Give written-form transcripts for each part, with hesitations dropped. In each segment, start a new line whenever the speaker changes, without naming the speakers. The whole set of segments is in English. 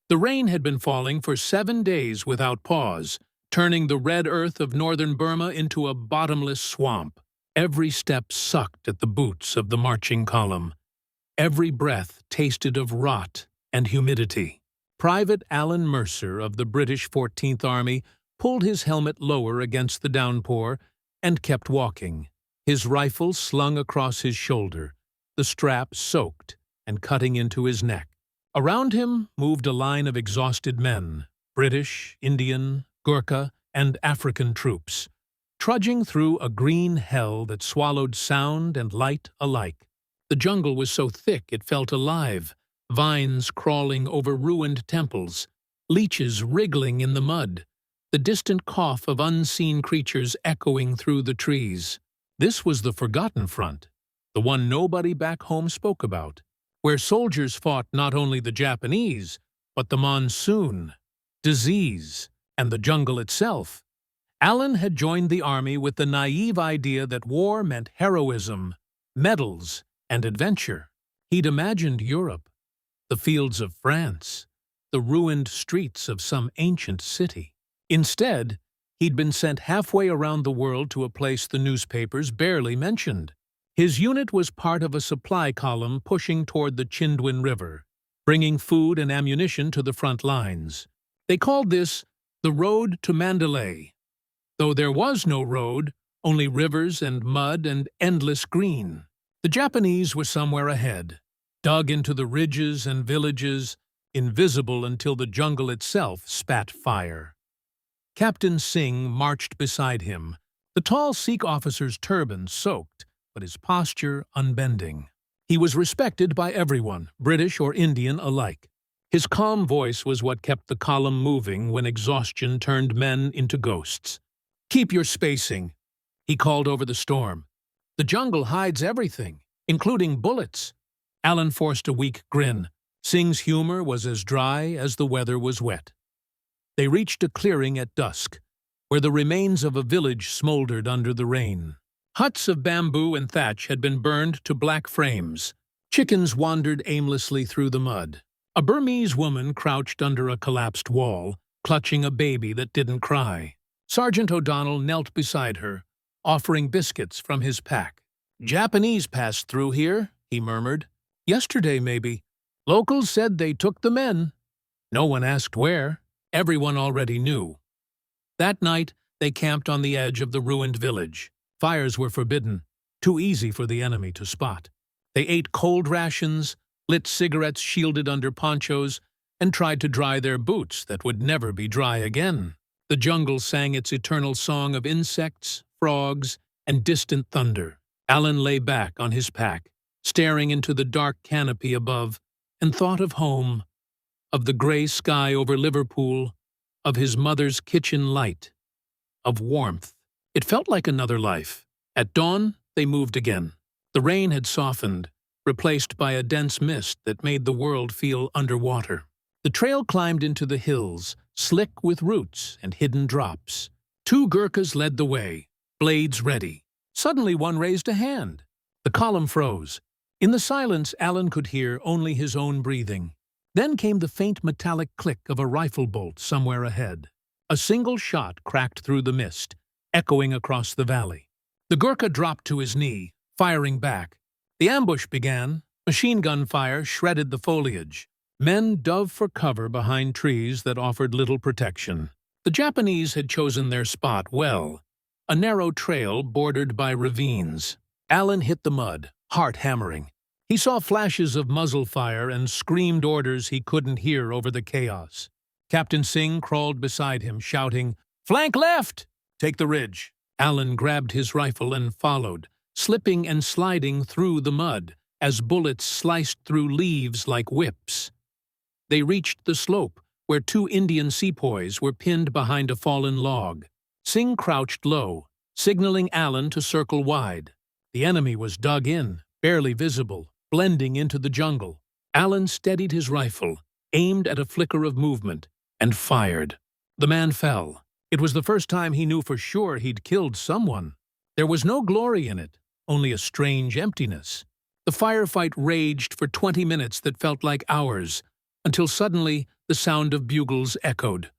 The rain had been falling for 7 days without pause, turning the red earth of northern Burma into a bottomless swamp. Every step sucked at the boots of the marching column. Every breath tasted of rot and humidity. Private Alan Mercer of the British 14th Army pulled his helmet lower against the downpour and kept walking, his rifle slung across his shoulder, the strap soaked and cutting into his neck. Around him moved a line of exhausted men, British, Indian, Gurkha, and African troops, trudging through a green hell that swallowed sound and light alike. The jungle was so thick it felt alive, vines crawling over ruined temples, leeches wriggling in the mud, the distant cough of unseen creatures echoing through the trees. This was the forgotten front, the one nobody back home spoke about, where soldiers fought not only the Japanese, but the monsoon, disease, and the jungle itself. Alan had joined the army with the naive idea that war meant heroism, medals, and adventure. He'd imagined Europe, the fields of France, the ruined streets of some ancient city. Instead, he'd been sent halfway around the world to a place the newspapers barely mentioned. His unit was part of a supply column pushing toward the Chindwin River, bringing food and ammunition to the front lines. They called this the road to Mandalay, though there was no road, only rivers and mud and endless green. The Japanese were somewhere ahead, dug into the ridges and villages, invisible until the jungle itself spat fire. Captain Singh marched beside him, the tall Sikh officer's turban soaked, but his posture unbending. He was respected by everyone, British or Indian alike. His calm voice was what kept the column moving when exhaustion turned men into ghosts. "Keep your spacing," he called over the storm. "The jungle hides everything, including bullets." Alan forced a weak grin. Singh's humor was as dry as the weather was wet. They reached a clearing at dusk, where the remains of a village smoldered under the rain. Huts of bamboo and thatch had been burned to black frames. Chickens wandered aimlessly through the mud. A Burmese woman crouched under a collapsed wall, clutching a baby that didn't cry. Sergeant O'Donnell knelt beside her, offering biscuits from his pack. "Japanese passed through here," he murmured. "Yesterday, maybe. Locals said they took the men." No one asked where. Everyone already knew. That night, they camped on the edge of the ruined village. Fires were forbidden, too easy for the enemy to spot. They ate cold rations, lit cigarettes shielded under ponchos, and tried to dry their boots that would never be dry again. The jungle sang its eternal song of insects, frogs, and distant thunder. Alan lay back on his pack, staring into the dark canopy above, and thought of home, of the gray sky over Liverpool, of his mother's kitchen light, of warmth. It felt like another life. At dawn, they moved again. The rain had softened, replaced by a dense mist that made the world feel underwater. The trail climbed into the hills, slick with roots and hidden drops. 2 Gurkhas led the way, blades ready. Suddenly one raised a hand. The column froze. In the silence, Alan could hear only his own breathing. Then came the faint metallic click of a rifle bolt somewhere ahead. A single shot cracked through the mist, echoing across the valley. The Gurkha dropped to his knee, firing back. The ambush began. Machine gun fire shredded the foliage. Men dove for cover behind trees that offered little protection. The Japanese had chosen their spot well, a narrow trail bordered by ravines. Alan hit the mud, heart hammering. He saw flashes of muzzle fire and screamed orders he couldn't hear over the chaos. Captain Singh crawled beside him, shouting, "Flank left! Take the ridge." Alan grabbed his rifle and followed, slipping and sliding through the mud as bullets sliced through leaves like whips. They reached the slope, where 2 Indian sepoys were pinned behind a fallen log. Singh crouched low, signaling Alan to circle wide. The enemy was dug in, barely visible, blending into the jungle. Alan steadied his rifle, aimed at a flicker of movement, and fired. The man fell. It was the first time he knew for sure he'd killed someone. There was no glory in it, only a strange emptiness. The firefight raged for 20 minutes that felt like hours, until suddenly the sound of bugles echoed.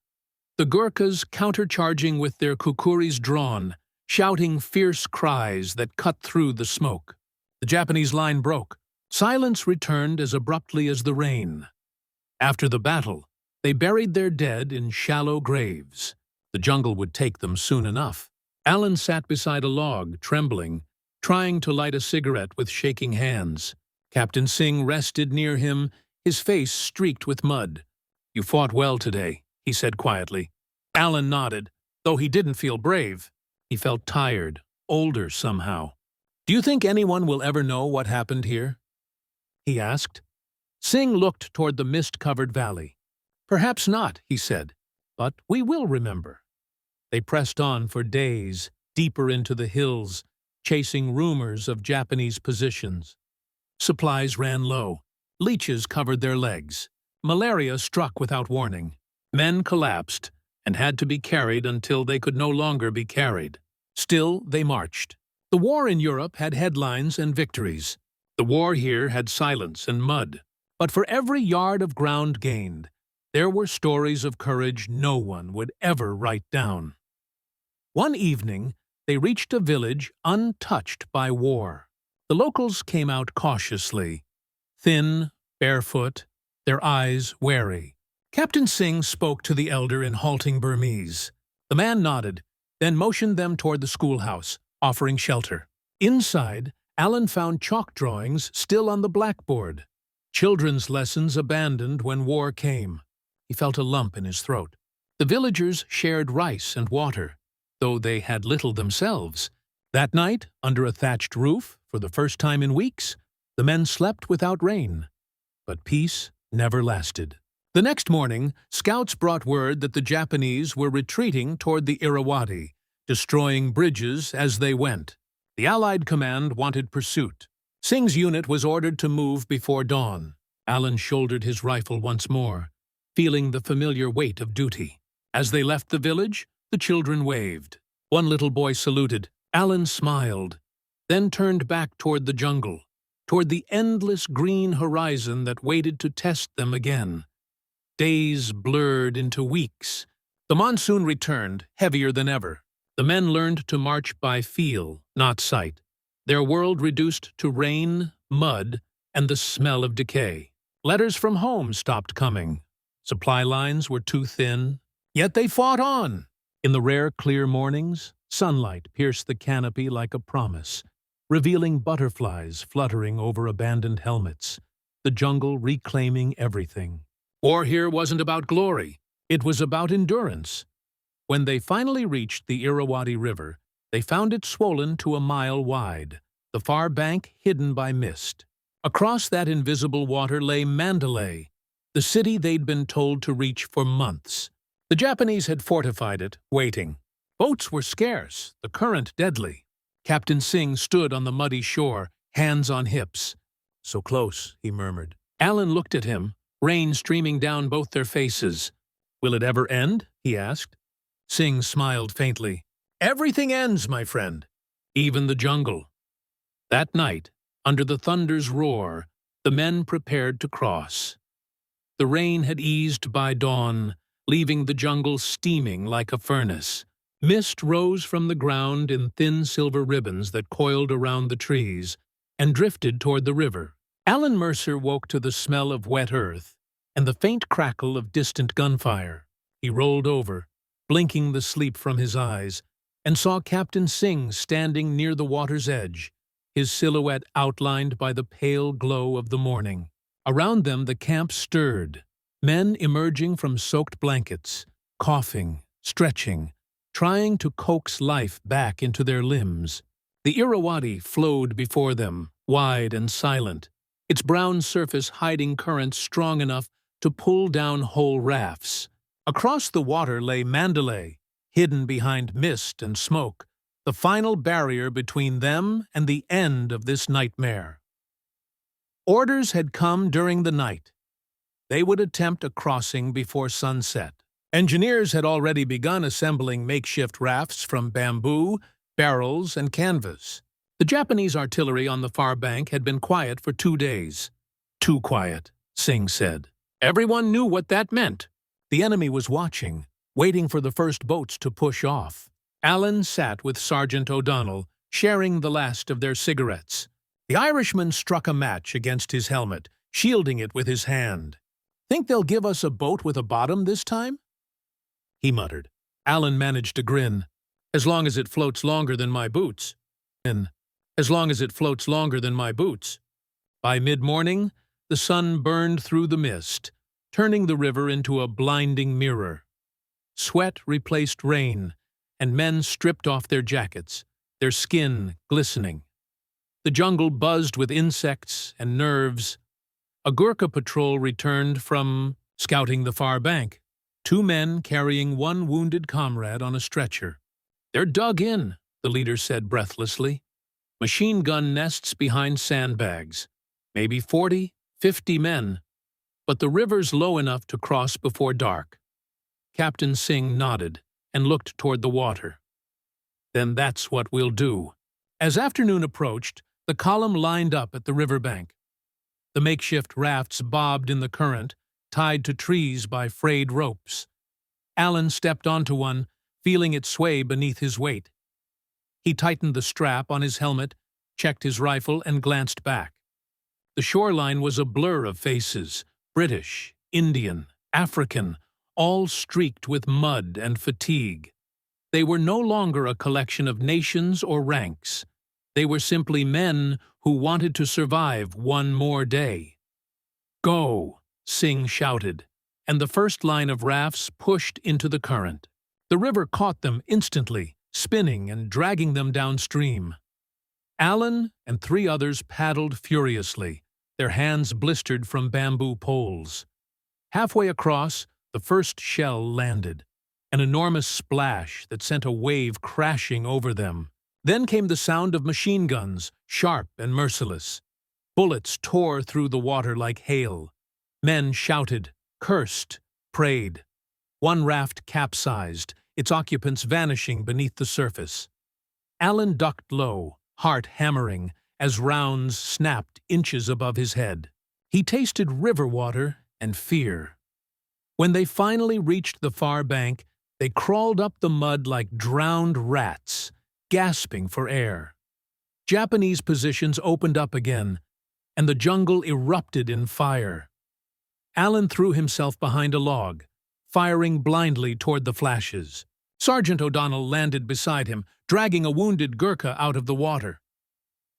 The Gurkhas countercharging with their kukuris drawn, shouting fierce cries that cut through the smoke. The Japanese line broke. Silence returned as abruptly as the rain. After the battle, they buried their dead in shallow graves. The jungle would take them soon enough. Alan sat beside a log, trembling, trying to light a cigarette with shaking hands. Captain Singh rested near him, his face streaked with mud. "You fought well today," he said quietly. Alan nodded, though he didn't feel brave. He felt tired, older somehow. "Do you think anyone will ever know what happened here?" he asked. Singh looked toward the mist-covered valley. "Perhaps not," he said, "but we will remember." They pressed on for days, deeper into the hills, chasing rumors of Japanese positions. Supplies ran low. Leeches covered their legs. Malaria struck without warning. Men collapsed and had to be carried until they could no longer be carried. Still, they marched. The war in Europe had headlines and victories. The war here had silence and mud. But for every yard of ground gained, there were stories of courage no one would ever write down. One evening, they reached a village untouched by war. The locals came out cautiously, thin, barefoot, their eyes wary. Captain Singh spoke to the elder in halting Burmese. The man nodded, then motioned them toward the schoolhouse, offering shelter. Inside, Alan found chalk drawings still on the blackboard. Children's lessons abandoned when war came. He felt a lump in his throat. The villagers shared rice and water, though they had little themselves. That night, under a thatched roof, for the first time in weeks, the men slept without rain. But peace never lasted. The next morning, scouts brought word that the Japanese were retreating toward the Irrawaddy, destroying bridges as they went. The Allied command wanted pursuit. Singh's unit was ordered to move before dawn. Alan shouldered his rifle once more, feeling the familiar weight of duty. As they left the village, the children waved. One little boy saluted. Alan smiled, then turned back toward the jungle, toward the endless green horizon that waited to test them again. Days blurred into weeks. The monsoon returned, heavier than ever. The men learned to march by feel, not sight. Their world reduced to rain, mud, and the smell of decay. Letters from home stopped coming. Supply lines were too thin. Yet they fought on. In the rare clear mornings, sunlight pierced the canopy like a promise, revealing butterflies fluttering over abandoned helmets, the jungle reclaiming everything. War here wasn't about glory. It was about endurance. When they finally reached the Irrawaddy River, they found it swollen to a mile wide, the far bank hidden by mist. Across that invisible water lay Mandalay, the city they'd been told to reach for months. The Japanese had fortified it, waiting. Boats were scarce, the current deadly. Captain Singh stood on the muddy shore, hands on hips. "So close," he murmured. Alan looked at him, rain streaming down both their faces. "Will it ever end?" he asked. Singh smiled faintly. "Everything ends, my friend, even the jungle." That night, under the thunder's roar, the men prepared to cross. The rain had eased by dawn, leaving the jungle steaming like a furnace. Mist rose from the ground in thin silver ribbons that coiled around the trees and drifted toward the river. Alan Mercer woke to the smell of wet earth and the faint crackle of distant gunfire. He rolled over, blinking the sleep from his eyes, and saw Captain Singh standing near the water's edge, his silhouette outlined by the pale glow of the morning. Around them the camp stirred, men emerging from soaked blankets, coughing, stretching, trying to coax life back into their limbs. The Irrawaddy flowed before them, wide and silent, its brown surface hiding currents strong enough to pull down whole rafts. Across the water lay Mandalay, hidden behind mist and smoke, the final barrier between them and the end of this nightmare. Orders had come during the night. They would attempt a crossing before sunset. Engineers had already begun assembling makeshift rafts from bamboo, barrels, and canvas. The Japanese artillery on the far bank had been quiet for 2 days. "Too quiet," Singh said. Everyone knew what that meant. The enemy was watching, waiting for the first boats to push off. Alan sat with Sergeant O'Donnell, sharing the last of their cigarettes. The Irishman struck a match against his helmet, shielding it with his hand. "Think they'll give us a boat with a bottom this time?" he muttered. Alan managed to grin. "As long as it floats longer than my boots." As long as it floats longer than my boots. By mid-morning, the sun burned through the mist, turning the river into a blinding mirror. Sweat replaced rain, and men stripped off their jackets, their skin glistening. The jungle buzzed with insects and nerves. A Gurkha patrol returned from scouting the far bank, 2 men carrying 1 wounded comrade on a stretcher. "They're dug in," the leader said breathlessly. "Machine gun nests behind sandbags. Maybe 40, 50 men. But the river's low enough to cross before dark." Captain Singh nodded and looked toward the water. "Then that's what we'll do." As afternoon approached, the column lined up at the riverbank. The makeshift rafts bobbed in the current, tied to trees by frayed ropes. Alan stepped onto one, feeling it sway beneath his weight. He tightened the strap on his helmet, checked his rifle, and glanced back. The shoreline was a blur of faces, British, Indian, African, all streaked with mud and fatigue. They were no longer a collection of nations or ranks. They were simply men who wanted to survive one more day. "Go!" Singh shouted, and the first line of rafts pushed into the current. The river caught them instantly, spinning and dragging them downstream. Alan and 3 others paddled furiously, their hands blistered from bamboo poles. Halfway across, the first shell landed, an enormous splash that sent a wave crashing over them. Then came the sound of machine guns, sharp and merciless. Bullets tore through the water like hail. Men shouted, cursed, prayed. One raft capsized, its occupants vanishing beneath the surface. Alan ducked low, heart hammering, as rounds snapped inches above his head. He tasted river water and fear. When they finally reached the far bank, they crawled up the mud like drowned rats, gasping for air. Japanese positions opened up again, and the jungle erupted in fire. Alan threw himself behind a log, firing blindly toward the flashes. Sergeant O'Donnell landed beside him, dragging a wounded Gurkha out of the water.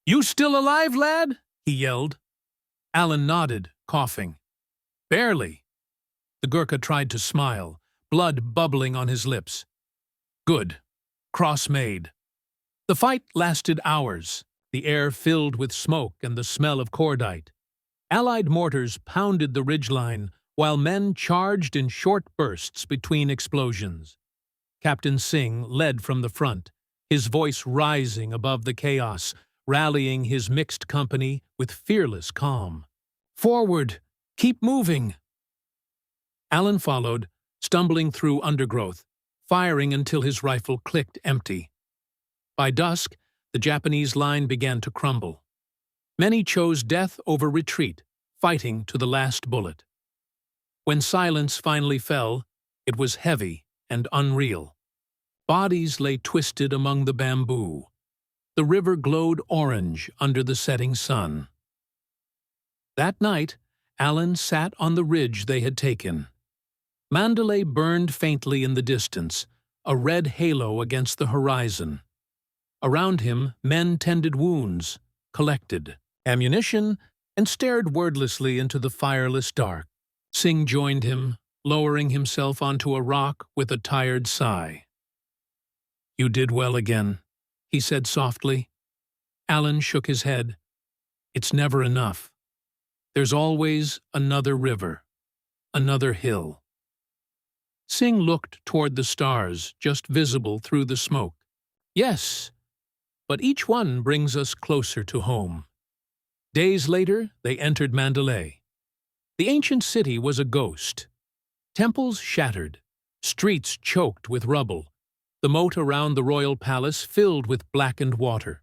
"You still alive, lad?" he yelled. Alan nodded, coughing. "Barely." The Gurkha tried to smile, blood bubbling on his lips. "Good. Cross made." The fight lasted hours, the air filled with smoke and the smell of cordite. Allied mortars pounded the ridgeline, while men charged in short bursts between explosions. Captain Singh led from the front, his voice rising above the chaos, rallying his mixed company with fearless calm. "Forward! Keep moving!" Alan followed, stumbling through undergrowth, firing until his rifle clicked empty. By dusk, the Japanese line began to crumble. Many chose death over retreat, fighting to the last bullet. When silence finally fell, it was heavy and unreal. Bodies lay twisted among the bamboo. The river glowed orange under the setting sun. That night, Alan sat on the ridge they had taken. Mandalay burned faintly in the distance, a red halo against the horizon. Around him, men tended wounds, collected ammunition, and stared wordlessly into the fireless dark. Singh joined him, lowering himself onto a rock with a tired sigh. "You did well again," he said softly. Alan shook his head. "It's never enough. There's always another river, another hill." Singh looked toward the stars, just visible through the smoke. "Yes, but each one brings us closer to home." Days later, they entered Mandalay. The ancient city was a ghost. Temples shattered, streets choked with rubble, the moat around the royal palace filled with blackened water.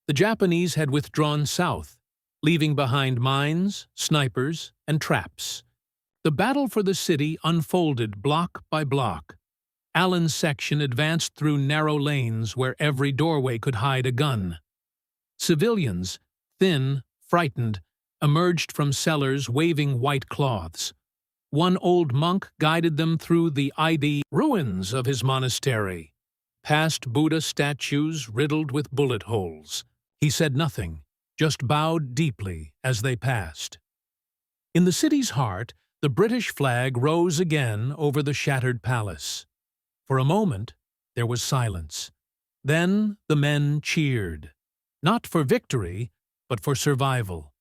The Japanese had withdrawn south, leaving behind mines, snipers, and traps. The battle for the city unfolded block by block. Allen's section advanced through narrow lanes where every doorway could hide a gun. Civilians, thin, frightened, emerged from cellars waving white cloths. One old monk guided them through the ruins of his monastery, past Buddha statues riddled with bullet holes. He said nothing, just bowed deeply as they passed. In the city's heart, the British flag rose again over the shattered palace. For a moment, there was silence. Then the men cheered, not for victory, but for survival.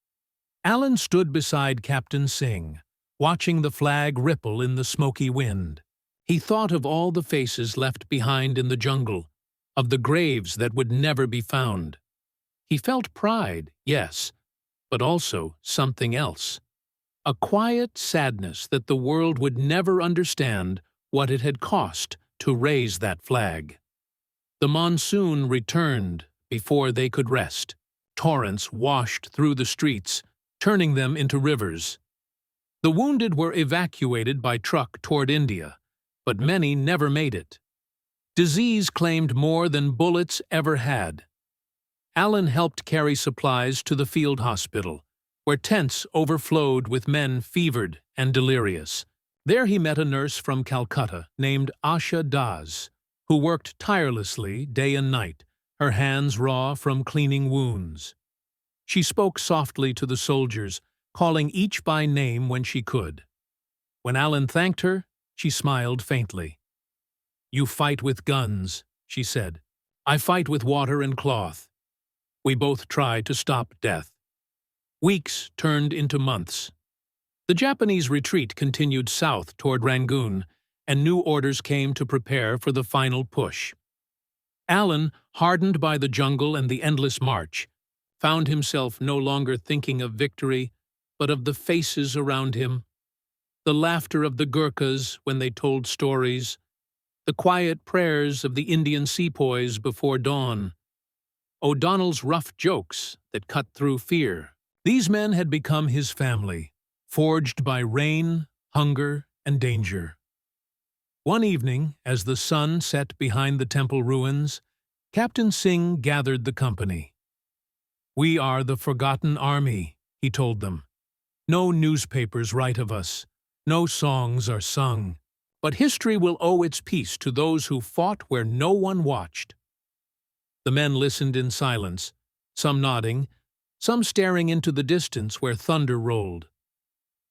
Allen stood beside Captain Singh, watching the flag ripple in the smoky wind. He thought of all the faces left behind in the jungle, of the graves that would never be found. He felt pride, yes, but also something else. A quiet sadness that the world would never understand what it had cost to raise that flag. The monsoon returned before they could rest. Torrents washed through the streets, turning them into rivers. The wounded were evacuated by truck toward India, but many never made it. Disease claimed more than bullets ever had. Allen helped carry supplies to the field hospital, where tents overflowed with men fevered and delirious. There he met a nurse from Calcutta named Asha Das, who worked tirelessly day and night, her hands raw from cleaning wounds. She spoke softly to the soldiers, calling each by name when she could. When Allen thanked her, she smiled faintly. "You fight with guns," she said. "I fight with water and cloth. We both try to stop death." Weeks turned into months. The Japanese retreat continued south toward Rangoon, and new orders came to prepare for the final push. Allen, hardened by the jungle and the endless march, found himself no longer thinking of victory, but of the faces around him, the laughter of the Gurkhas when they told stories, the quiet prayers of the Indian sepoys before dawn, O'Donnell's rough jokes that cut through fear. These men had become his family, forged by rain, hunger, and danger. One evening, as the sun set behind the temple ruins, Captain Singh gathered the company. "We are the forgotten army," he told them. "No newspapers write of us, no songs are sung, but history will owe its peace to those who fought where no one watched." The men listened in silence, some nodding, some staring into the distance where thunder rolled.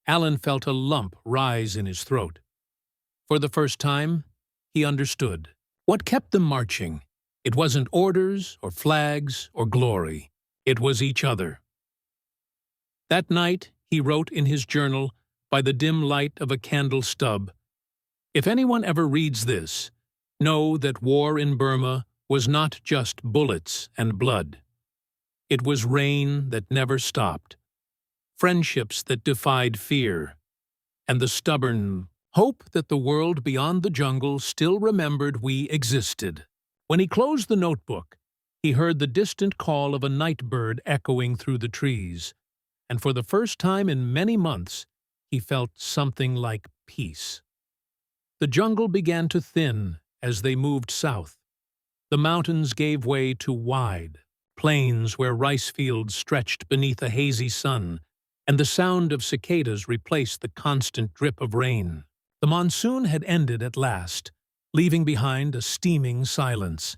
Allen felt a lump rise in his throat. For the first time, he understood. What kept them marching? It wasn't orders or flags or glory. It was each other. That night, he wrote in his journal, by the dim light of a candle stub, "If anyone ever reads this, know that war in Burma was not just bullets and blood. It was rain that never stopped, friendships that defied fear, and the stubborn hope that the world beyond the jungle still remembered we existed." When he closed the notebook, he heard the distant call of a night bird echoing through the trees, and for the first time in many months, he felt something like peace. The jungle began to thin as they moved south. The mountains gave way to wide plains where rice fields stretched beneath a hazy sun, and the sound of cicadas replaced the constant drip of rain. The monsoon had ended at last, leaving behind a steaming silence.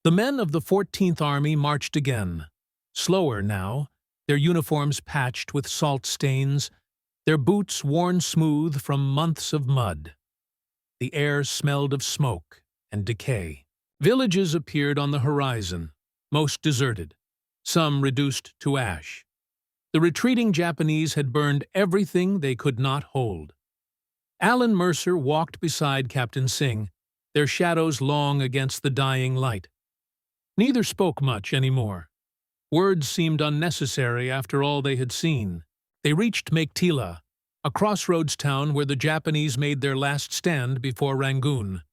The men of the 14th Army marched again, slower now, their uniforms patched with salt stains, their boots worn smooth from months of mud. The air smelled of smoke and decay. Villages appeared on the horizon, most deserted, some reduced to ash. The retreating Japanese had burned everything they could not hold. Allen Mercer walked beside Captain Singh, their shadows long against the dying light. Neither spoke much anymore. Words seemed unnecessary after all they had seen. They reached Meiktila, a crossroads town where the Japanese made their last stand before Rangoon.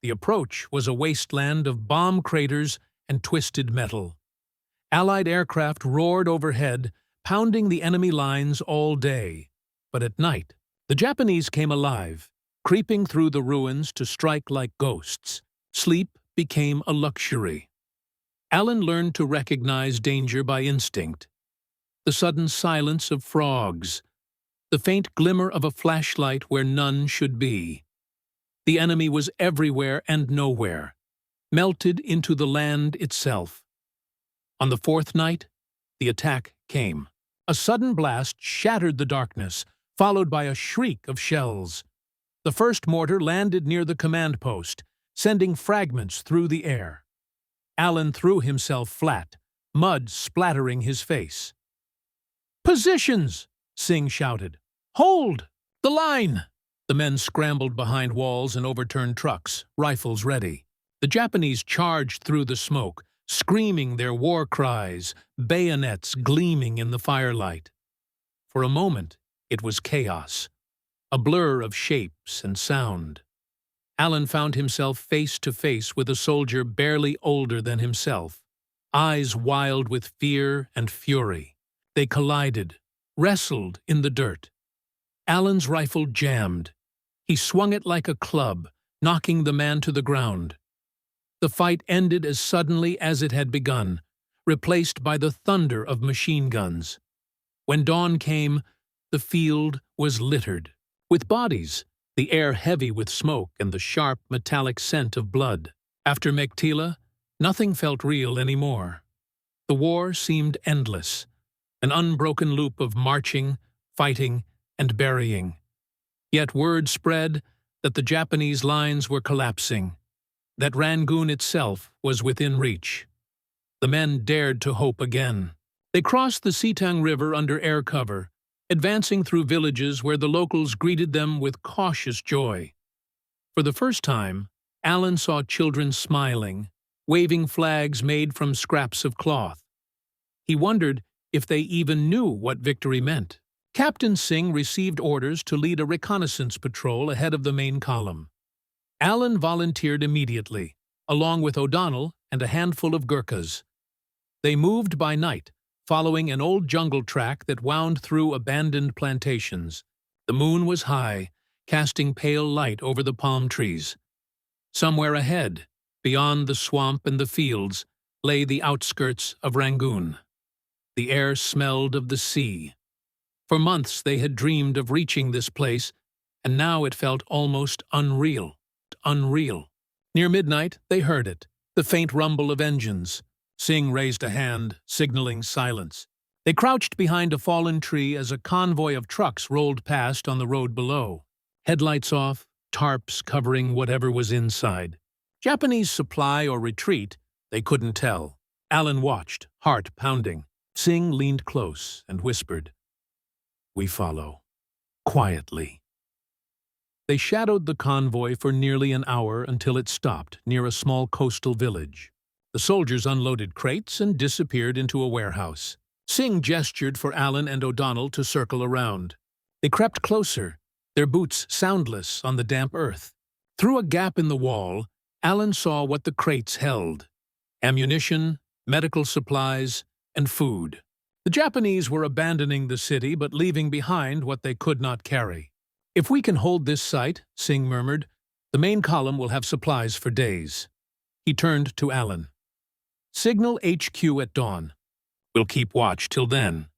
The approach was a wasteland of bomb craters and twisted metal. Allied aircraft roared overhead, pounding the enemy lines all day, but at night The Japanese came alive, creeping through the ruins to strike like ghosts. Sleep became a luxury. Alan learned to recognize danger by instinct. The sudden silence of frogs, the faint glimmer of a flashlight where none should be. The enemy was everywhere and nowhere, melted into the land itself. On the fourth night, the attack came. A sudden blast shattered the darkness, followed by a shriek of shells. The first mortar landed near the command post, sending fragments through the air. Alan threw himself flat, mud splattering his face. "Positions!" Singh shouted. "Hold! The line!" The men scrambled behind walls and overturned trucks, rifles ready. The Japanese charged through the smoke, screaming their war cries, bayonets gleaming in the firelight. For a moment, it was chaos, a blur of shapes and sound. Alan found himself face to face with a soldier barely older than himself, eyes wild with fear and fury. They collided, wrestled in the dirt. Alan's rifle jammed. He swung it like a club, knocking the man to the ground. The fight ended as suddenly as it had begun, replaced by the thunder of machine guns. When dawn came, the field was littered with bodies, the air heavy with smoke and the sharp metallic scent of blood. After Mektila, nothing felt real anymore. The war seemed endless, an unbroken loop of marching, fighting, and burying. Yet word spread that the Japanese lines were collapsing, that Rangoon itself was within reach. The men dared to hope again. They crossed the Sitang River under air cover, advancing through villages where the locals greeted them with cautious joy. For the first time, Alan saw children smiling, waving flags made from scraps of cloth. He wondered if they even knew what victory meant. Captain Singh received orders to lead a reconnaissance patrol ahead of the main column. Alan volunteered immediately, along with O'Donnell and a handful of Gurkhas. They moved by night, following an old jungle track that wound through abandoned plantations. The moon was high, casting pale light over the palm trees. Somewhere ahead, beyond the swamp and the fields, lay the outskirts of Rangoon. The air smelled of the sea. For months they had dreamed of reaching this place, and now it felt almost unreal. Near midnight, they heard it, the faint rumble of engines. Singh raised a hand, signaling silence. They crouched behind a fallen tree as a convoy of trucks rolled past on the road below. Headlights off, tarps covering whatever was inside. Japanese supply or retreat, they couldn't tell. Alan watched, heart pounding. Singh leaned close and whispered, "We follow. Quietly." They shadowed the convoy for nearly an hour until it stopped near a small coastal village. The soldiers unloaded crates and disappeared into a warehouse. Singh gestured for Alan and O'Donnell to circle around. They crept closer, their boots soundless on the damp earth. Through a gap in the wall, Alan saw what the crates held: ammunition, medical supplies, and food. The Japanese were abandoning the city but leaving behind what they could not carry. "If we can hold this site," Singh murmured, "the main column will have supplies for days." He turned to Alan. "Signal HQ at dawn. We'll keep watch till then."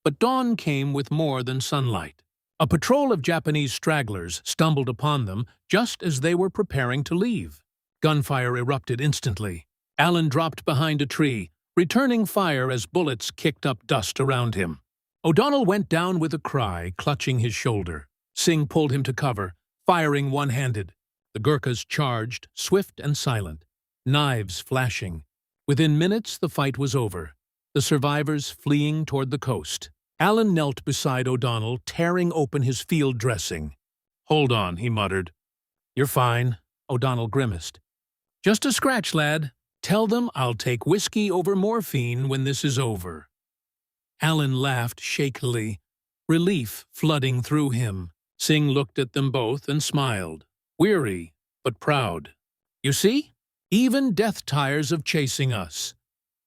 But dawn came with more than sunlight. A patrol of Japanese stragglers stumbled upon them just as they were preparing to leave. Gunfire erupted instantly. Alan dropped behind a tree, returning fire as bullets kicked up dust around him. O'Donnell went down with a cry, clutching his shoulder. Singh pulled him to cover, firing one-handed. The Gurkhas charged, swift and silent, knives flashing. Within minutes, the fight was over, the survivors fleeing toward the coast. Alan knelt beside O'Donnell, tearing open his field dressing. "Hold on," he muttered. "You're fine," O'Donnell grimaced. "Just a scratch, lad. Tell them I'll take whiskey over morphine when this is over." Alan laughed shakily, relief flooding through him. Singh looked at them both and smiled, weary but proud. "You see? Even death tires of chasing us."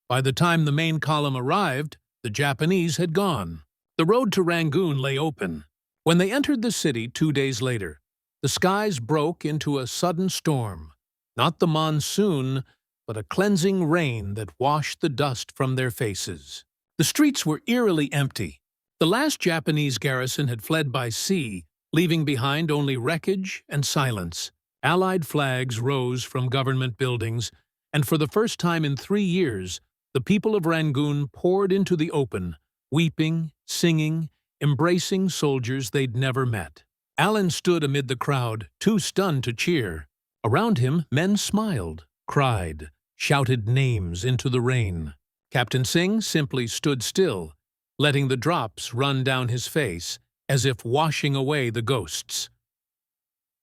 By the time the main column arrived, the Japanese had gone. The road to Rangoon lay open. When they entered the city 2 days later, the skies broke into a sudden storm. Not the monsoon, but a cleansing rain that washed the dust from their faces. The streets were eerily empty. The last Japanese garrison had fled by sea, leaving behind only wreckage and silence. Allied flags rose from government buildings, and for the first time in 3 years, the people of Rangoon poured into the open, weeping, singing, embracing soldiers they'd never met. Alan stood amid the crowd, too stunned to cheer. Around him, men smiled, cried, shouted names into the rain. Captain Singh simply stood still, letting the drops run down his face, as if washing away the ghosts.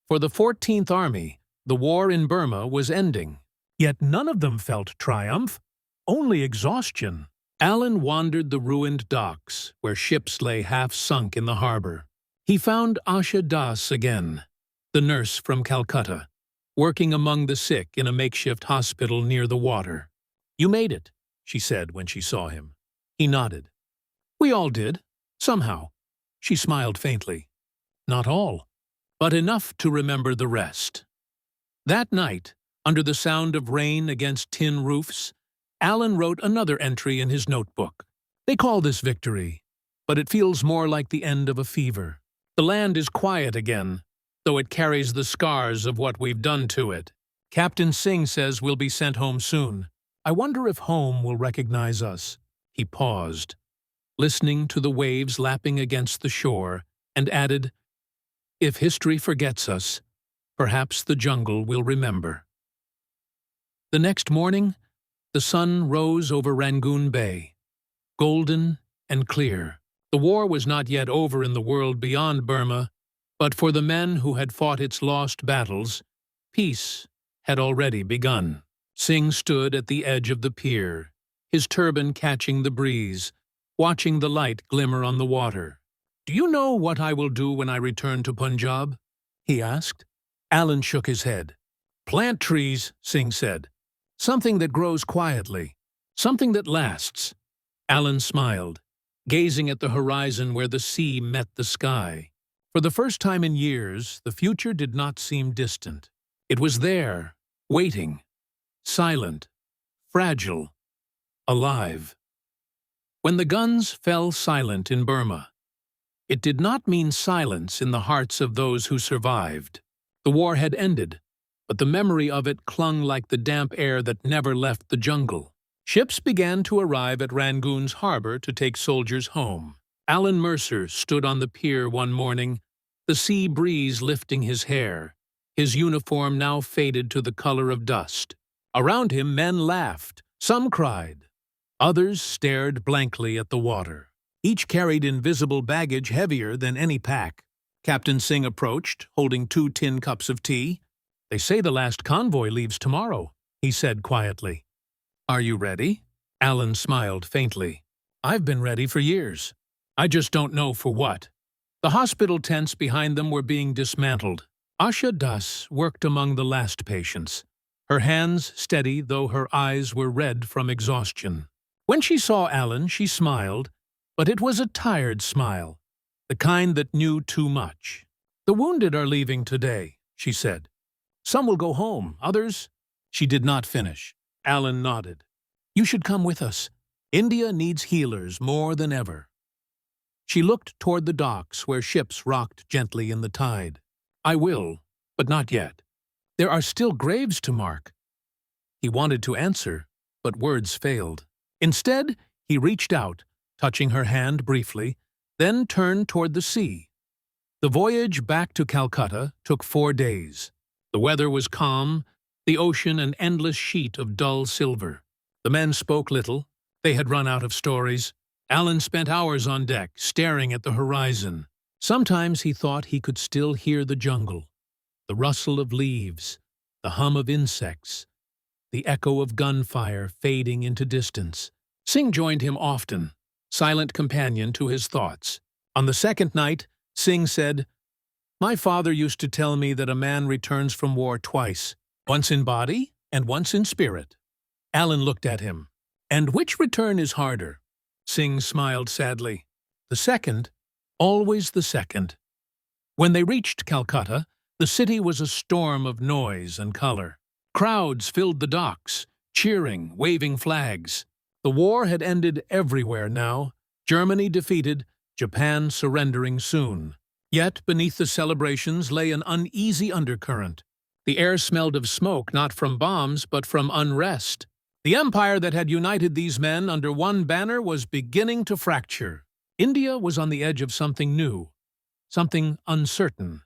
For the 14th Army, the war in Burma was ending. Yet none of them felt triumph, only exhaustion. Alan wandered the ruined docks, where ships lay half sunk in the harbor. He found Asha Das again, the nurse from Calcutta, working among the sick in a makeshift hospital near the water. "You made it," she said when she saw him. He nodded. "We all did, somehow." She smiled faintly. "Not all, but enough to remember the rest." That night, under the sound of rain against tin roofs, Alan wrote another entry in his notebook. "They call this victory, but it feels more like the end of a fever. The land is quiet again, though it carries the scars of what we've done to it. Captain Singh says we'll be sent home soon. I wonder if home will recognize us." He paused, listening to the waves lapping against the shore, and added, "If history forgets us, perhaps the jungle will remember." The next morning, the sun rose over Rangoon Bay, golden and clear. The war was not yet over in the world beyond Burma, but for the men who had fought its lost battles, peace had already begun. Singh stood at the edge of the pier, his turban catching the breeze, watching the light glimmer on the water. "Do you know what I will do when I return to Punjab?" he asked. Alan shook his head. "Plant trees," Singh said. "Something that grows quietly. Something that lasts." Alan smiled, gazing at the horizon where the sea met the sky. For the first time in years, the future did not seem distant. It was there, waiting, silent, fragile, alive. When the guns fell silent in Burma, it did not mean silence in the hearts of those who survived. The war had ended, but the memory of it clung like the damp air that never left the jungle. Ships began to arrive at Rangoon's harbor to take soldiers home. Alan Mercer stood on the pier one morning, the sea breeze lifting his hair, his uniform now faded to the color of dust. Around him, men laughed, some cried, others stared blankly at the water. Each carried invisible baggage heavier than any pack. Captain Singh approached, holding 2 tin cups of tea. "They say the last convoy leaves tomorrow," he said quietly. "Are you ready?" Alan smiled faintly. "I've been ready for years. I just don't know for what." The hospital tents behind them were being dismantled. Asha Das worked among the last patients, her hands steady though her eyes were red from exhaustion. When she saw Alan, she smiled, but it was a tired smile, the kind that knew too much. "The wounded are leaving today," she said. "Some will go home, others—" She did not finish. Alan nodded. "You should come with us. India needs healers more than ever." She looked toward the docks where ships rocked gently in the tide. "I will, but not yet. There are still graves to mark." He wanted to answer, but words failed. Instead, he reached out, touching her hand briefly, then turned toward the sea. The voyage back to Calcutta took 4 days. The weather was calm, the ocean an endless sheet of dull silver. The men spoke little. They had run out of stories. Alan spent hours on deck, staring at the horizon. Sometimes he thought he could still hear the jungle, the rustle of leaves, the hum of insects, the echo of gunfire fading into distance. Singh joined him often, silent companion to his thoughts. On the second night, Singh said, "My father used to tell me that a man returns from war twice, once in body and once in spirit." Alan looked at him. "And which return is harder?" Singh smiled sadly. "The second, always the second." When they reached Calcutta, the city was a storm of noise and color. Crowds filled the docks, cheering, waving flags. The war had ended everywhere now. Germany defeated, Japan surrendering soon. Yet beneath the celebrations lay an uneasy undercurrent. The air smelled of smoke not from bombs but from unrest. The empire that had united these men under one banner was beginning to fracture. India was on the edge of something new, something uncertain.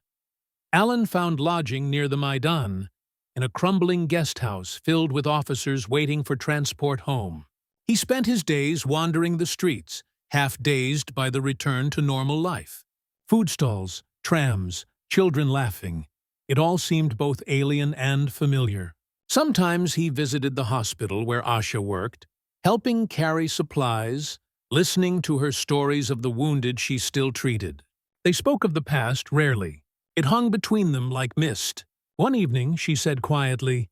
Alan found lodging near the Maidan, in a crumbling guest house filled with officers waiting for transport home. He spent his days wandering the streets, half dazed by the return to normal life. Food stalls, trams, children laughing. It all seemed both alien and familiar. Sometimes he visited the hospital where Asha worked, helping carry supplies, listening to her stories of the wounded she still treated. They spoke of the past rarely. It hung between them like mist. One evening, she said quietly,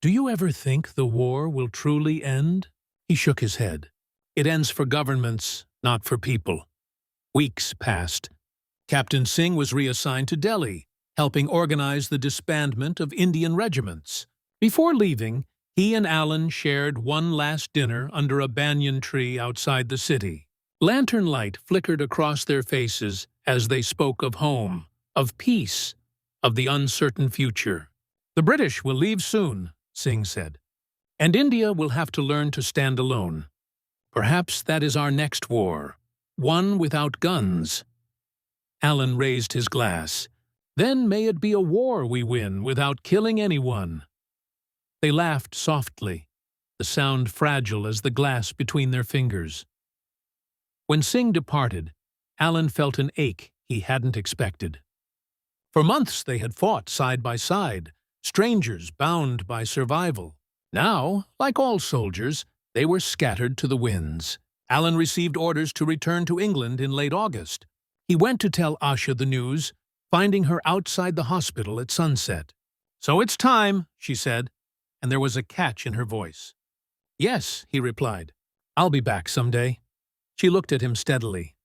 "Do you ever think the war will truly end?" He shook his head. "It ends for governments, not for people." Weeks passed. Captain Singh was reassigned to Delhi, helping organize the disbandment of Indian regiments. Before leaving, he and Alan shared one last dinner under a banyan tree outside the city. Lantern light flickered across their faces as they spoke of home, of peace, of the uncertain future. "The British will leave soon," Singh said, "and India will have to learn to stand alone. Perhaps that is our next war, one without guns." Alan raised his glass. "Then may it be a war we win without killing anyone." They laughed softly, the sound fragile as the glass between their fingers. When Singh departed, Alan felt an ache he hadn't expected. For months they had fought side by side, strangers bound by survival. Now, like all soldiers, they were scattered to the winds. Alan received orders to return to England in late August. He went to tell Asha the news, finding her outside the hospital at sunset. "So it's time," she said, and there was a catch in her voice. "Yes," he replied. "I'll be back someday." She looked at him steadily.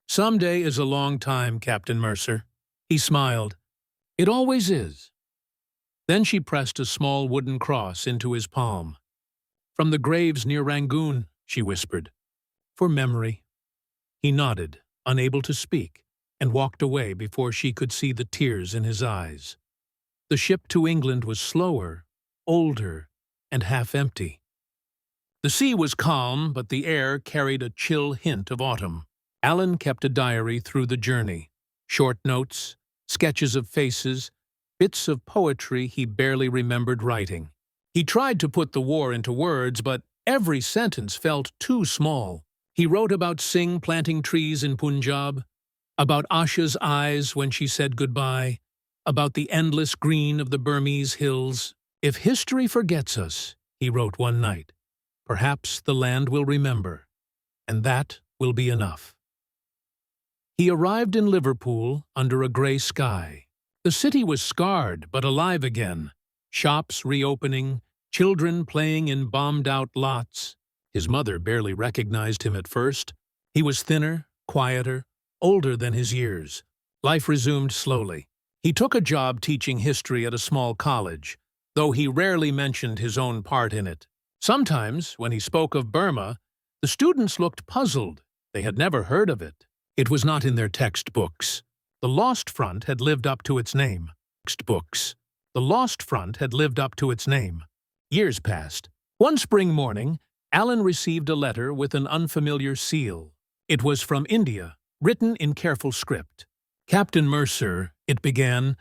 "Someday is a long time, Captain Mercer." He smiled. "It always is." Then she pressed a small wooden cross into his palm. "From the graves near Rangoon," she whispered. "For memory." He nodded, unable to speak, and walked away before she could see the tears in his eyes. The ship to England was slower, older, and half empty. The sea was calm, but the air carried a chill hint of autumn. Alan kept a diary through the journey. Short notes, sketches of faces, bits of poetry he barely remembered writing. He tried to put the war into words, but every sentence felt too small. He wrote about Singh planting trees in Punjab, about Asha's eyes when she said goodbye, about the endless green of the Burmese hills. "If history forgets us," he wrote one night, "perhaps the land will remember, and that will be enough." He arrived in Liverpool under a grey sky. The city was scarred but alive again, shops reopening, children playing in bombed-out lots. His mother barely recognized him at first. He was thinner, quieter, older than his years. Life resumed slowly. He took a job teaching history at a small college, though he rarely mentioned his own part in it. Sometimes, when he spoke of Burma, the students looked puzzled. They had never heard of it. It was not in their textbooks. The Lost Front had lived up to its name. The Lost Front had lived up to its name. Years passed. One spring morning, Alan received a letter with an unfamiliar seal. It was from India, written in careful script. "Captain Mercer," it began,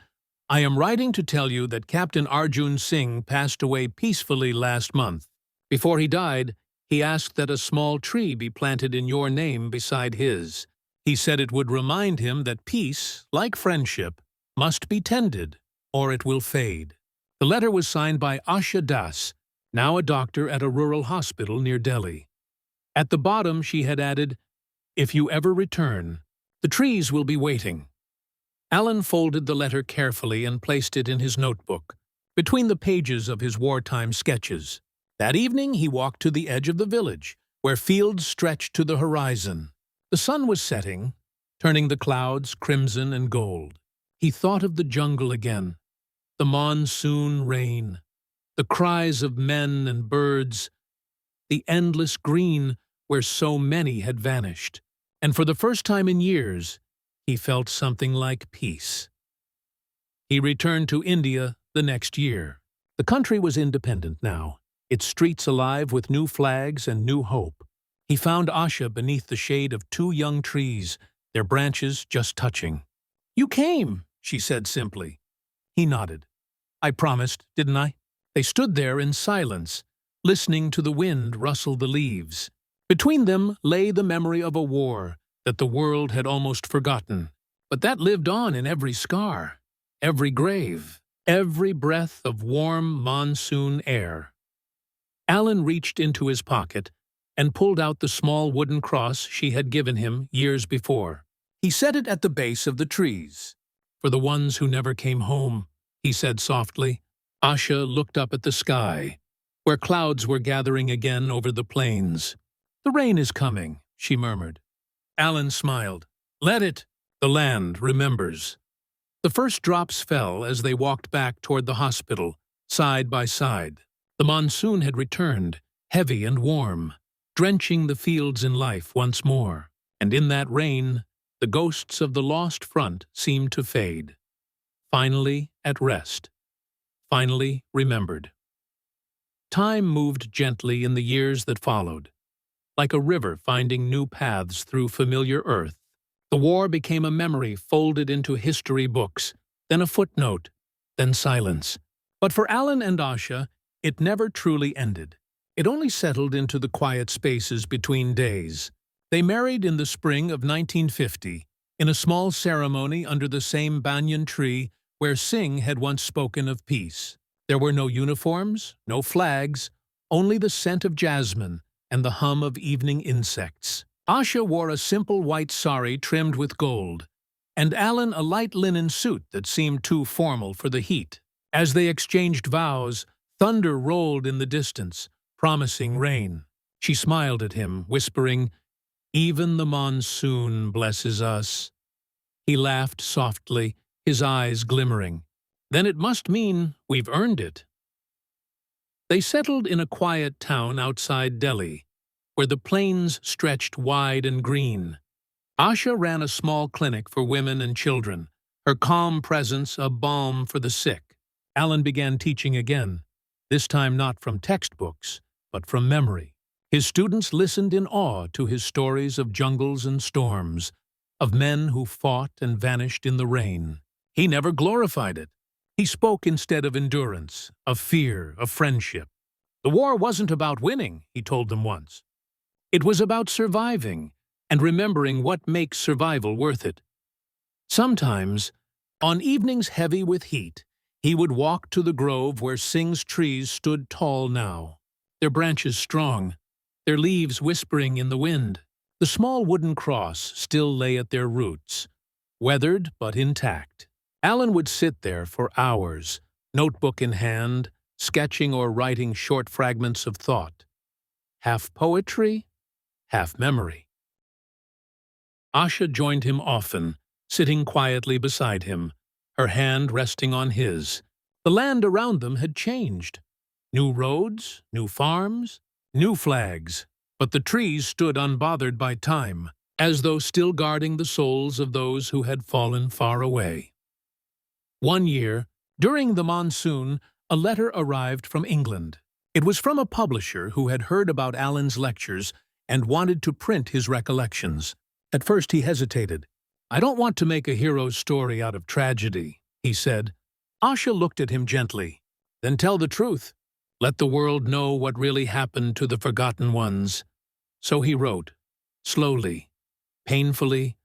"I am writing to tell you that Captain Arjun Singh passed away peacefully last month. Before he died, he asked that a small tree be planted in your name beside his. He said it would remind him that peace, like friendship, must be tended, or it will fade." The letter was signed by Asha Das, now a doctor at a rural hospital near Delhi. At the bottom she had added, "If you ever return, the trees will be waiting." Alan folded the letter carefully and placed it in his notebook, between the pages of his wartime sketches. That evening he walked to the edge of the village, where fields stretched to the horizon. The sun was setting, turning the clouds crimson and gold. He thought of the jungle again, the monsoon rain, the cries of men and birds, the endless green where so many had vanished. And for the first time in years, he felt something like peace. He returned to India the next year. The country was independent now, its streets alive with new flags and new hope. He found Asha beneath the shade of two young trees, their branches just touching. "You came," she said simply. He nodded. "I promised, didn't I?" They stood there in silence, listening to the wind rustle the leaves. Between them lay the memory of a war that the world had almost forgotten, but that lived on in every scar, every grave, every breath of warm monsoon air. Alan reached into his pocket and pulled out the small wooden cross she had given him years before. He set it at the base of the trees. "For the ones who never came home," he said softly. Asha looked up at the sky, where clouds were gathering again over the plains. "The rain is coming," she murmured. Alan smiled. "Let it. The land remembers." The first drops fell as they walked back toward the hospital, side by side. The monsoon had returned, heavy and warm, drenching the fields in life once more. And in that rain, the ghosts of the lost front seemed to fade. Finally at rest. Finally remembered. Time moved gently in the years that followed, like a river finding new paths through familiar earth. The war became a memory folded into history books, then a footnote, then silence. But for Alan and Asha, it never truly ended. It only settled into the quiet spaces between days. They married in the spring of 1950, in a small ceremony under the same banyan tree where Singh had once spoken of peace. There were no uniforms, no flags, only the scent of jasmine and the hum of evening insects. Asha wore a simple white sari trimmed with gold, and Alan a light linen suit that seemed too formal for the heat. As they exchanged vows, thunder rolled in the distance, promising rain. She smiled at him, whispering, "Even the monsoon blesses us." He laughed softly, his eyes glimmering. "Then it must mean we've earned it." They settled in a quiet town outside Delhi, where the plains stretched wide and green. Asha ran a small clinic for women and children, her calm presence a balm for the sick. Alan began teaching again, this time not from textbooks, but from memory. His students listened in awe to his stories of jungles and storms, of men who fought and vanished in the rain. He never glorified it. He spoke instead of endurance, of fear, of friendship. The war wasn't about winning, he told them once. It was about surviving and remembering what makes survival worth it. Sometimes, on evenings heavy with heat, he would walk to the grove where Singh's trees stood tall now, their branches strong, their leaves whispering in the wind. The small wooden cross still lay at their roots, weathered but intact. Alan would sit there for hours, notebook in hand, sketching or writing short fragments of thought. Half poetry, half memory. Asha joined him often, sitting quietly beside him, her hand resting on his. The land around them had changed. New roads, new farms, new flags, but the trees stood unbothered by time, as though still guarding the souls of those who had fallen far away. One year, during the monsoon, a letter arrived from England. It was from a publisher who had heard about Alan's lectures and wanted to print his recollections. At first he hesitated. "I don't want to make a hero's story out of tragedy," he said. Asha looked at him gently. "Then tell the truth. Let the world know what really happened to the forgotten ones." So he wrote, slowly, painfully,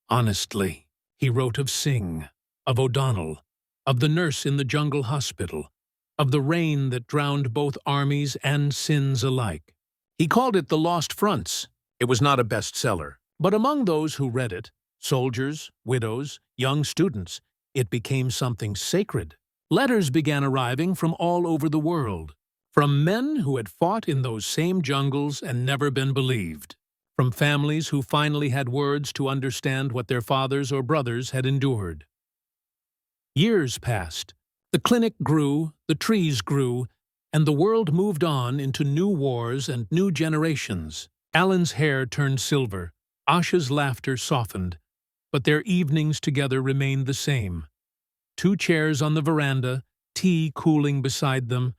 honestly. He wrote of Singh, of O'Donnell, of the nurse in the jungle hospital, of the rain that drowned both armies and sins alike. He called it The Lost Fronts. It was not a bestseller, but among those who read it, soldiers, widows, young students, it became something sacred. Letters began arriving from all over the world, from men who had fought in those same jungles and never been believed. from families who finally had words to understand what their fathers or brothers had endured. Years passed. The clinic grew, the trees grew, and the world moved on into new wars and new generations. Alan's hair turned silver, Asha's laughter softened, but their evenings together remained the same. 2 chairs on the veranda, tea cooling beside them,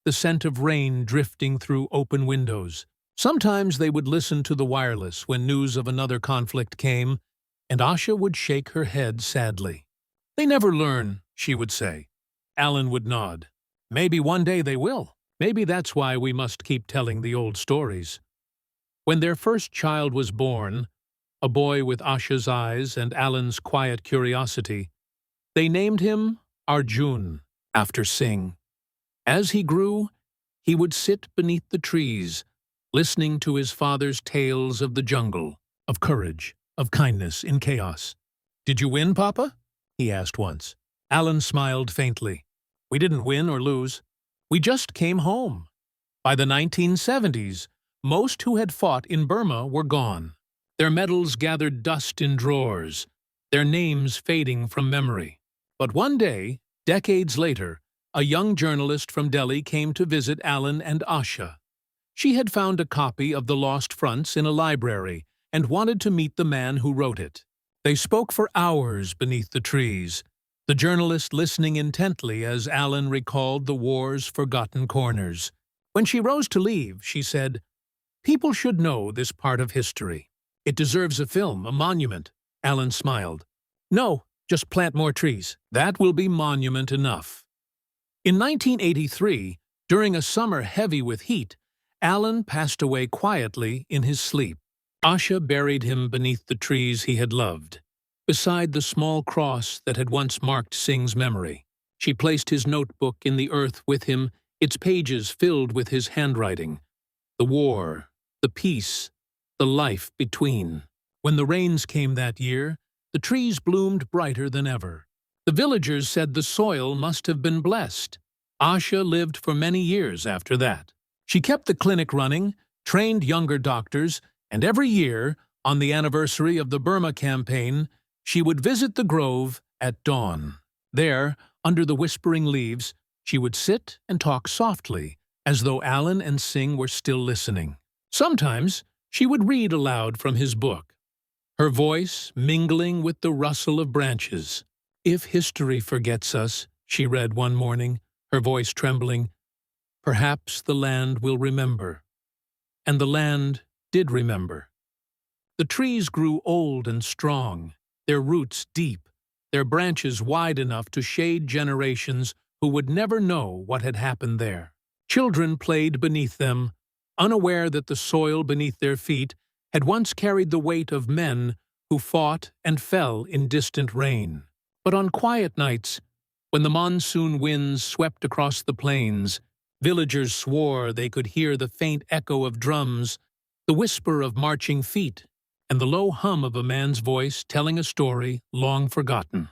the scent of rain drifting through open windows. Sometimes they would listen to the wireless when news of another conflict came, and Asha would shake her head sadly. "They never learn," she would say. Alan would nod. "Maybe one day they will. Maybe that's why we must keep telling the old stories." When their first child was born, a boy with Asha's eyes and Alan's quiet curiosity, they named him Arjun, after Singh. As he grew, he would sit beneath the trees, listening to his father's tales of the jungle, of courage, of kindness in chaos. "Did you win, Papa?" he asked once. Alan smiled faintly. "We didn't win or lose. We just came home." By the 1970s, most who had fought in Burma were gone. Their medals gathered dust in drawers, their names fading from memory. But one day, decades later, a young journalist from Delhi came to visit Alan and Asha. She had found a copy of The Lost Fronts in a library and wanted to meet the man who wrote it. They spoke for hours beneath the trees, the journalist listening intently as Alan recalled the war's forgotten corners. When she rose to leave, she said, "People should know this part of history. It deserves a film, a monument." Alan smiled. "No, just plant more trees. That will be monument enough." In 1983, during a summer heavy with heat, Alan passed away quietly in his sleep. Asha buried him beneath the trees he had loved, beside the small cross that had once marked Singh's memory. She placed his notebook in the earth with him, its pages filled with his handwriting. The war, the peace, the life between. When the rains came that year, the trees bloomed brighter than ever. The villagers said the soil must have been blessed. Asha lived for many years after that. She kept the clinic running, trained younger doctors, and every year, on the anniversary of the Burma campaign, she would visit the grove at dawn. There, under the whispering leaves, she would sit and talk softly, as though Alan and Singh were still listening. Sometimes she would read aloud from his book, her voice mingling with the rustle of branches. "If history forgets us," she read one morning, her voice trembling, "perhaps the land will remember." And the land did remember. The trees grew old and strong, their roots deep, their branches wide enough to shade generations who would never know what had happened there. Children played beneath them, unaware that the soil beneath their feet had once carried the weight of men who fought and fell in distant rain. But on quiet nights, when the monsoon winds swept across the plains, villagers swore they could hear the faint echo of drums, the whisper of marching feet, and the low hum of a man's voice telling a story long forgotten.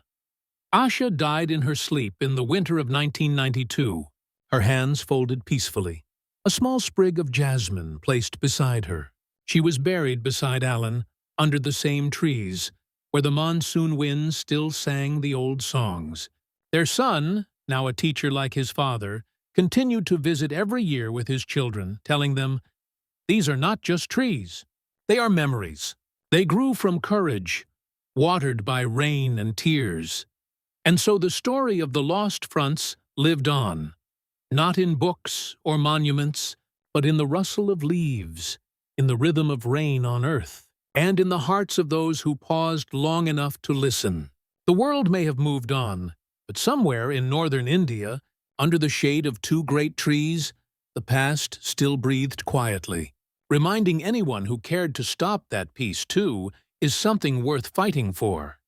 Asha died in her sleep in the winter of 1992, her hands folded peacefully, a small sprig of jasmine placed beside her. She was buried beside Alan, under the same trees, where the monsoon winds still sang the old songs. Their son, now a teacher like his father, continued to visit every year with his children, telling them, "These are not just trees. They are memories. They grew from courage, watered by rain and tears." And so the story of the lost fronts lived on, not in books or monuments, but in the rustle of leaves, in the rhythm of rain on earth, and in the hearts of those who paused long enough to listen. The world may have moved on, but somewhere in northern India, under the shade of 2 great trees, the past still breathed quietly. Reminding anyone who cared to stop that peace too is something worth fighting for.